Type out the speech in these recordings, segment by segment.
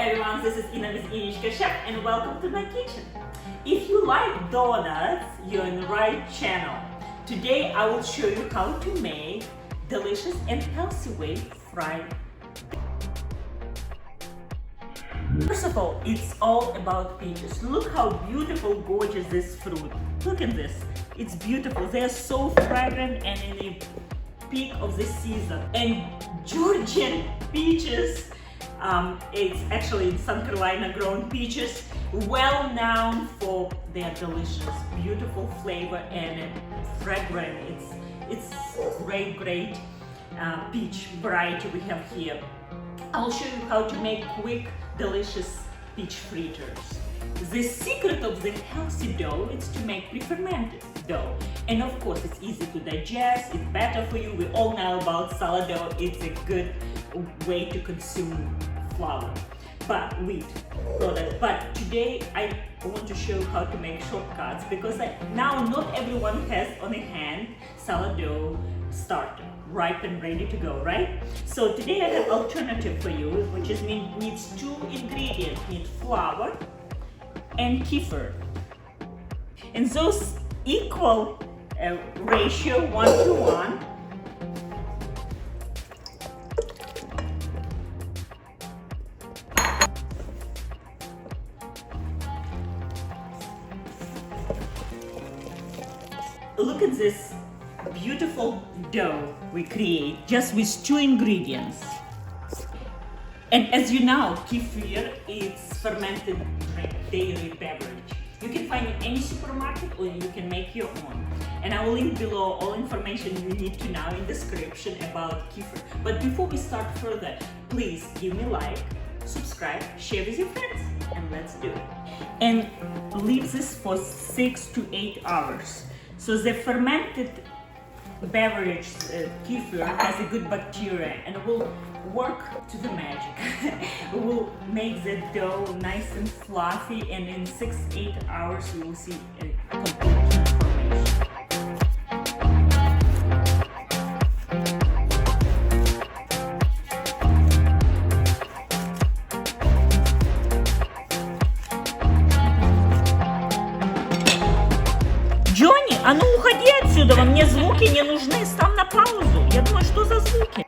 everyone, this is Innichka chef and welcome to my kitchen. If you like donuts, you're in the right channel. Today I will show you how to make delicious and healthy way fried. First of all, it's all about peaches. Look how beautiful, gorgeous this fruit. Look at this. It's beautiful. They're so fragrant and in the peak of the season. And Georgian peaches, it's actually in South Carolina grown peaches, well known for their delicious, beautiful flavor and fragrant. It's great peach variety we have here. I'll show you how to make quick, delicious peach fritters. The secret of the healthy dough is to make pre-fermented dough. And of course, it's easy to digest, it's better for you. We all know about sourdough. It's a good way to consume flour, but wheat product. But today I want to show how to make shortcuts because now not everyone has on hand sourdough starter, ripe and ready to go, right? So today I have alternative for you, which is needs two ingredients, need flour and kefir. And those equal ratio 1:1. Look at this beautiful dough we create just with two ingredients. And as you know, kefir is fermented dairy beverage. You can find it in any supermarket or you can make your own. And I will link below all information you need to know in the description about kefir. But before we start further, please give me a like, subscribe, share with your friends, and let's do it. And leave this for 6 to 8 hours. So the fermented beverage kefir has a good bacteria and it will work to the magic. It will make the dough nice and fluffy, and in 6-8 hours you will see a complete transformation. Джонни, а ну уходи отсюда, мне звуки не нужны, ставь на паузу. Я думаю, что за звуки?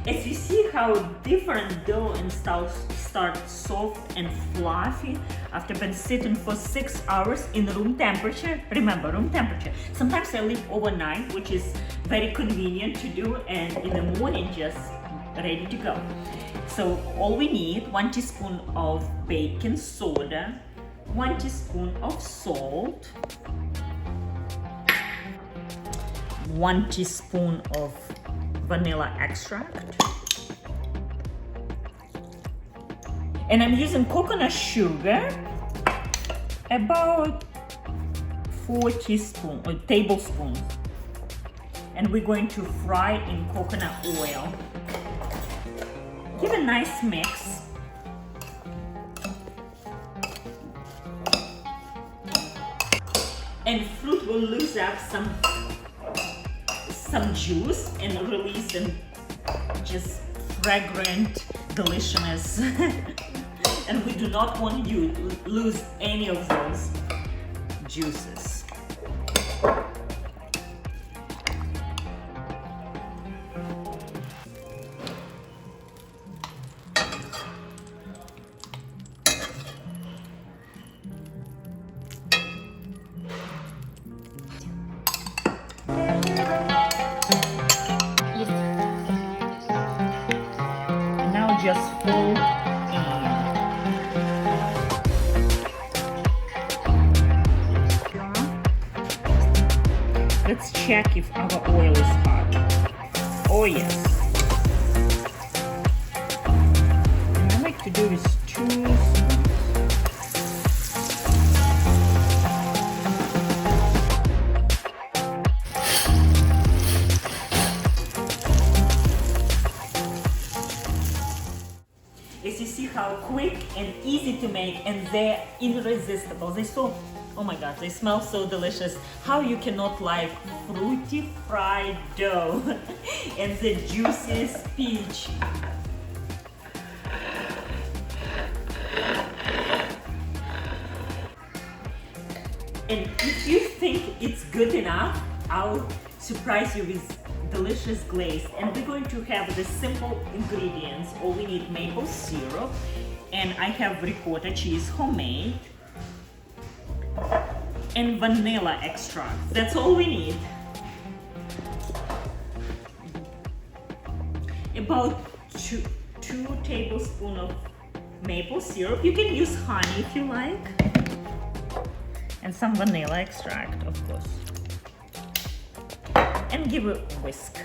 As you see how different dough and start soft and fluffy after been sitting for 6 hours in room temperature. Remember, room temperature. Sometimes I leave overnight, which is very convenient to do, and in the morning just ready to go. So all we need, 1 teaspoon of baking soda, 1 teaspoon of salt, 1 teaspoon of vanilla extract, and I'm using coconut sugar, about 4 teaspoons or tablespoons, and we're going to fry in coconut oil. Give a nice mix. And fruit will lose up some juice and release and just fragrant deliciousness. And we do not want you to lose any of those juices. Just fold in. Let's check if our oil is hot. Oh yes. And I like to do this 2 spoons. As you see how quick and easy to make, and they're irresistible. They're so, oh my god, they smell so delicious. How you cannot like fruity fried dough and the juiciest peach. And if you think it's good enough, I'll surprise you with delicious glaze. And we're going to have the simple ingredients. All we need maple syrup, and I have ricotta cheese, homemade, and vanilla extract. That's all we need. About two tablespoons of maple syrup. You can use honey if you like. And some vanilla extract, of course. And give a whisk.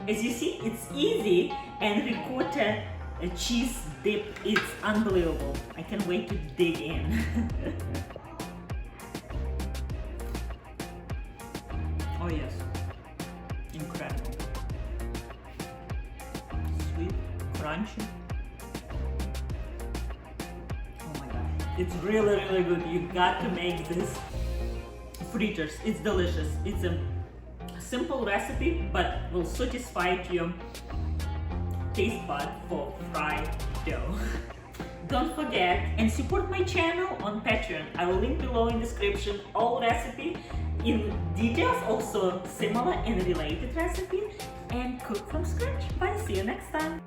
As you see, it's easy, and ricotta cheese dip is unbelievable. I can't wait to dig in. Oh yes, incredible. Sweet, crunchy. Oh my god, it's really, really good. You got to make this fritters. It's delicious. It's a simple recipe, but will satisfy your taste bud for fried dough. Don't forget and support my channel on Patreon. I will link below in description all recipe in details, also similar and related recipe, and cook from scratch. Bye, see you next time.